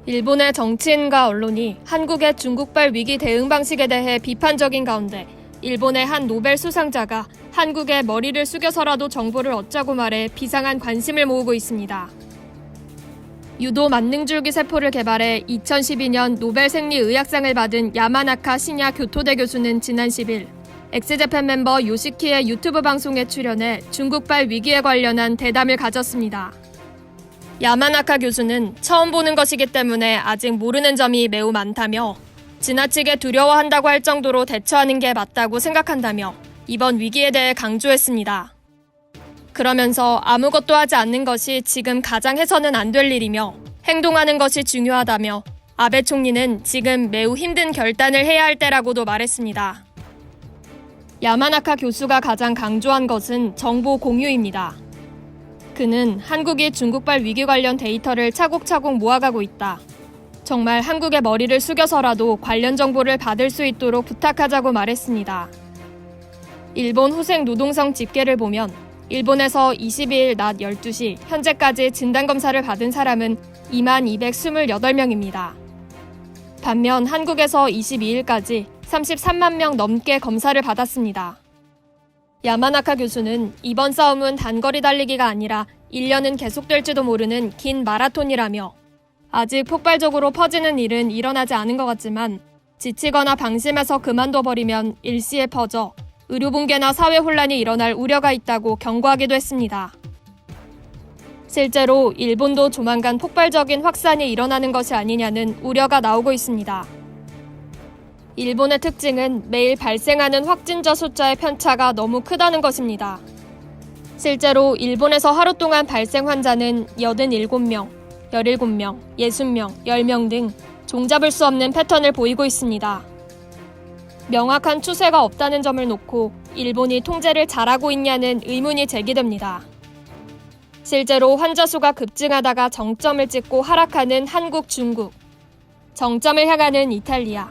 일본의 정치인과 언론이 한국의 중국발 위기 대응 방식에 대해 비판적인 가운데 일본의 한 노벨 수상자가 한국에 머리를 숙여서라도 정보를 얻자고 말해 비상한 관심을 모으고 있습니다. 유도 만능줄기 세포를 개발해 2012년 노벨 생리의학상을 받은 야마나카 시냐 교토대 교수는 지난 10일 엑스제팬 멤버 요시키의 유튜브 방송에 출연해 중국발 위기에 관련한 대담을 가졌습니다. 야마나카 교수는 처음 보는 것이기 때문에 아직 모르는 점이 매우 많다며 지나치게 두려워한다고 할 정도로 대처하는 게 맞다고 생각한다며 이번 위기에 대해 강조했습니다. 그러면서 아무것도 하지 않는 것이 지금 가장 해서는 안 될 일이며 행동하는 것이 중요하다며 아베 총리는 지금 매우 힘든 결단을 해야 할 때라고도 말했습니다. 야마나카 교수가 가장 강조한 것은 정보 공유입니다. 그는 한국이 중국발 위기 관련 데이터를 차곡차곡 모아가고 있다. 정말 한국의 머리를 숙여서라도 관련 정보를 받을 수 있도록 부탁하자고 말했습니다. 일본 후생 노동성 집계를 보면 일본에서 22일 낮 12시 현재까지 진단검사를 받은 사람은 22,228명입니다. 반면 한국에서 22일까지 33만 명 넘게 검사를 받았습니다. 야마나카 교수는 이번 싸움은 단거리 달리기가 아니라 1년은 계속될지도 모르는 긴 마라톤이라며 아직 폭발적으로 퍼지는 일은 일어나지 않은 것 같지만 지치거나 방심해서 그만둬버리면 일시에 퍼져 의료 붕괴나 사회 혼란이 일어날 우려가 있다고 경고하기도 했습니다. 실제로 일본도 조만간 폭발적인 확산이 일어나는 것이 아니냐는 우려가 나오고 있습니다. 일본의 특징은 매일 발생하는 확진자 숫자의 편차가 너무 크다는 것입니다. 실제로 일본에서 하루 동안 발생 환자는 87명, 17명, 60명, 10명 등 종잡을 수 없는 패턴을 보이고 있습니다. 명확한 추세가 없다는 점을 놓고 일본이 통제를 잘하고 있냐는 의문이 제기됩니다. 실제로 환자 수가 급증하다가 정점을 찍고 하락하는 한국, 중국, 정점을 향하는 이탈리아,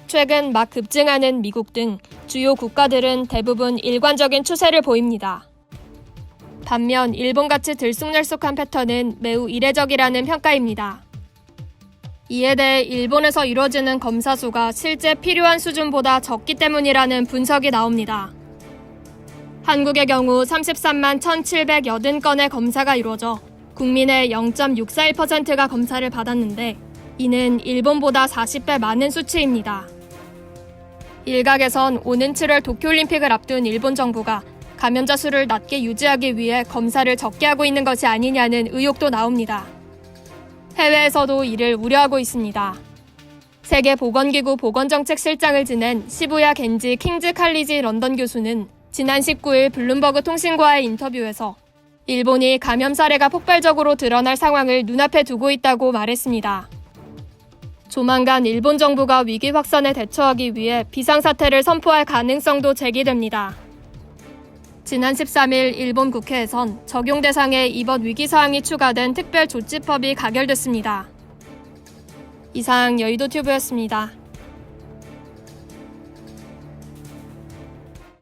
최근 막 급증하는 미국 등 주요 국가들은 대부분 일관적인 추세를 보입니다. 반면 일본같이 들쑥날쑥한 패턴은 매우 이례적이라는 평가입니다. 이에 대해 일본에서 이루어지는 검사 수가 실제 필요한 수준보다 적기 때문이라는 분석이 나옵니다. 한국의 경우 33만 1,780건의 검사가 이루어져 국민의 0.641%가 검사를 받았는데 이는 일본보다 40배 많은 수치입니다. 일각에선 오는 7월 도쿄올림픽을 앞둔 일본 정부가 감염자 수를 낮게 유지하기 위해 검사를 적게 하고 있는 것이 아니냐는 의혹도 나옵니다. 해외에서도 이를 우려하고 있습니다. 세계보건기구 보건정책실장을 지낸 시부야 겐지 킹즈 칼리지 런던 교수는 지난 19일 블룸버그 통신과의 인터뷰에서 일본이 감염 사례가 폭발적으로 드러날 상황을 눈앞에 두고 있다고 말했습니다. 조만간 일본 정부가 위기 확산에 대처하기 위해 비상사태를 선포할 가능성도 제기됩니다. 지난 13일 일본 국회에선 적용 대상에 이번 위기사항이 추가된 특별조치법이 가결됐습니다. 이상 여의도튜브였습니다.